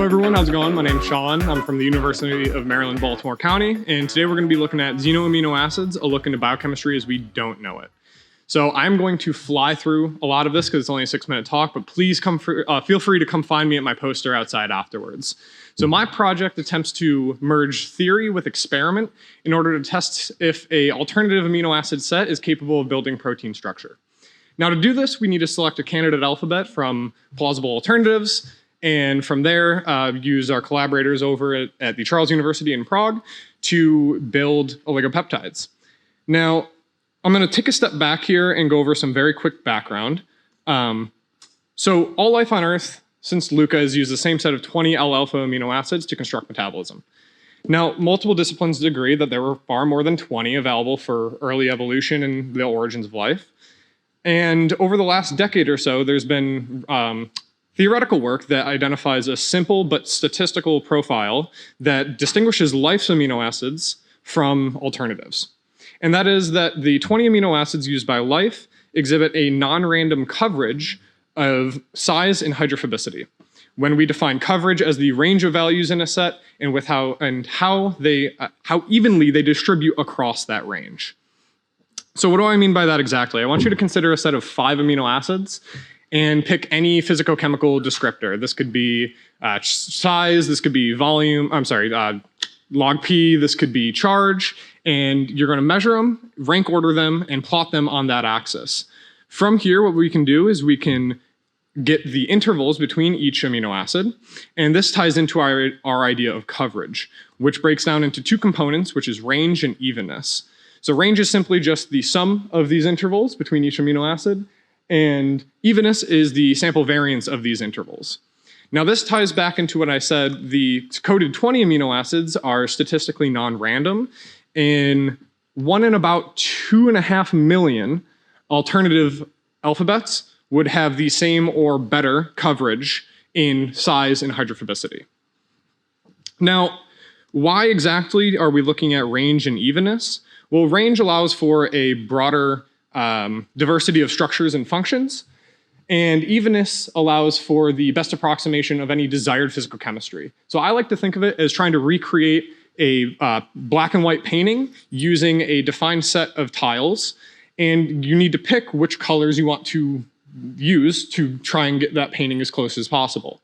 Hello everyone, how's it going? My name's Sean. I'm from the University of Maryland, Baltimore County, and today we're going to be looking at Xeno amino acids, a look into biochemistry as we don't know it. So I'm going to fly through a lot of this because it's only a 6-minute talk, but please feel free to come find me at my poster outside afterwards. So my project attempts to merge theory with experiment in order to test if an alternative amino acid set is capable of building protein structure. Now to do this, we need to select a candidate alphabet from plausible alternatives, and from there, use our collaborators over at the Charles University in Prague to build oligopeptides. Now, I'm going to take a step back here and go over some very quick background. So all life on Earth since Luca has used the same set of 20 L-alpha amino acids to construct metabolism. Now, multiple disciplines agree that there were far more than 20 available for early evolution and the origins of life. And over the last decade or so, there's been theoretical work that identifies a simple but statistical profile that distinguishes life's amino acids from alternatives. And that is that the 20 amino acids used by life exhibit a non-random coverage of size and hydrophobicity, when we define coverage as the range of values in a set and with how evenly they distribute across that range. So what do I mean by that exactly? I want you to consider a set of 5 amino acids and pick any physicochemical descriptor. This could be size, this could be volume, log P, this could be charge, and you're gonna measure them, rank order them, and plot them on that axis. From here, what we can do is we can get the intervals between each amino acid, and this ties into our idea of coverage, which breaks down into 2 components, which is range and evenness. So range is simply just the sum of these intervals between each amino acid, and evenness is the sample variance of these intervals. Now this ties back into what I said, the coded 20 amino acids are statistically non-random, and 1 in about 2.5 million alternative alphabets would have the same or better coverage in size and hydrophobicity. Now, why exactly are we looking at range and evenness? Well, range allows for a broader diversity of structures and functions, and evenness allows for the best approximation of any desired physical chemistry. So I like to think of it as trying to recreate a black and white painting using a defined set of tiles, and you need to pick which colors you want to use to try and get that painting as close as possible.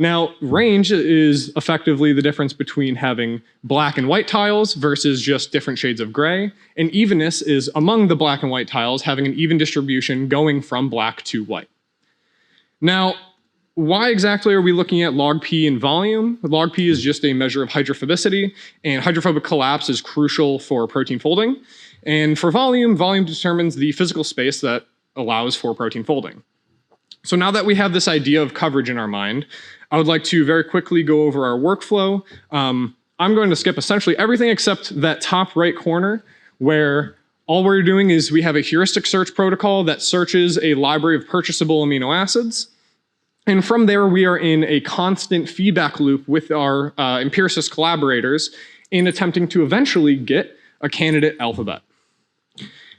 Now, range is effectively the difference between having black and white tiles versus just different shades of gray, and evenness is among the black and white tiles having an even distribution going from black to white. Now, why exactly are we looking at log P and volume? Log P is just a measure of hydrophobicity, and hydrophobic collapse is crucial for protein folding. And for volume, volume determines the physical space that allows for protein folding. So now that we have this idea of coverage in our mind, I would like to very quickly go over our workflow. I'm going to skip essentially everything except that top right corner, where all we're doing is we have a heuristic search protocol that searches a library of purchasable amino acids. And from there, we are in a constant feedback loop with our empiricist collaborators in attempting to eventually get a candidate alphabet.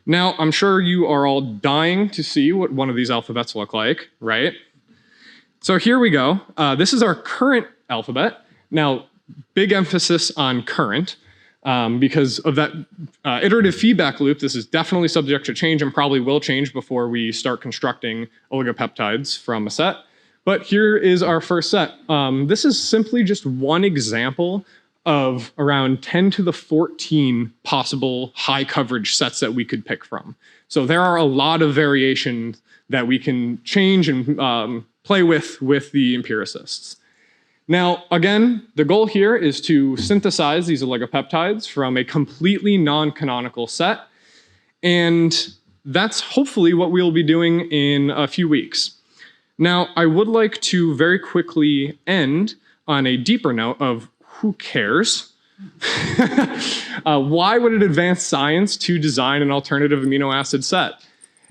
Now, I'm sure you are all dying to see what one of these alphabets look like, right? So here we go. This is our current alphabet. Now, big emphasis on current because of that iterative feedback loop. This is definitely subject to change and probably will change before we start constructing oligopeptides from a set. But here is our first set. This is simply just one example of around 10 to the 14 possible high coverage sets that we could pick from. So there are a lot of variations that we can change and play with the empiricists. Now, again, the goal here is to synthesize these oligopeptides from a completely non-canonical set, and that's hopefully what we'll be doing in a few weeks. Now, I would like to very quickly end on a deeper note of who cares? Why would it advance science to design an alternative amino acid set?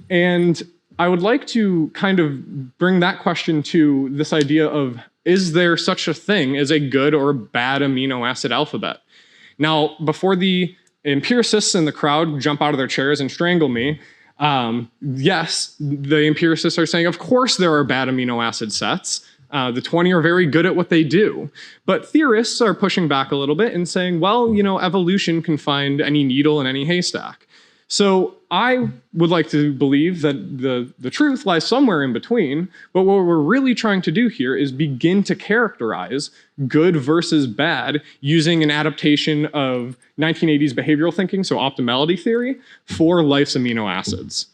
And I would like to kind of bring that question to this idea of, is there such a thing as a good or bad amino acid alphabet? Now, before the empiricists in the crowd jump out of their chairs and strangle me, yes, the empiricists are saying, of course there are bad amino acid sets. The 20 are very good at what they do. But theorists are pushing back a little bit and saying, well, evolution can find any needle in any haystack. So I would like to believe that the truth lies somewhere in between, but what we're really trying to do here is begin to characterize good versus bad using an adaptation of 1980s behavioral thinking, so optimality theory, for life's amino acids.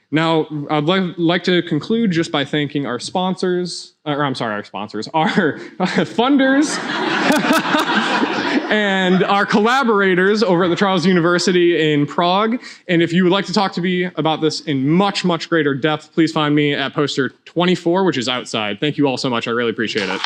Now, I'd like to conclude just by thanking our sponsors, our funders, and our collaborators over at the Charles University in Prague. And if you would like to talk to me about this in much, much greater depth, please find me at poster 24, which is outside. Thank you all so much. I really appreciate it.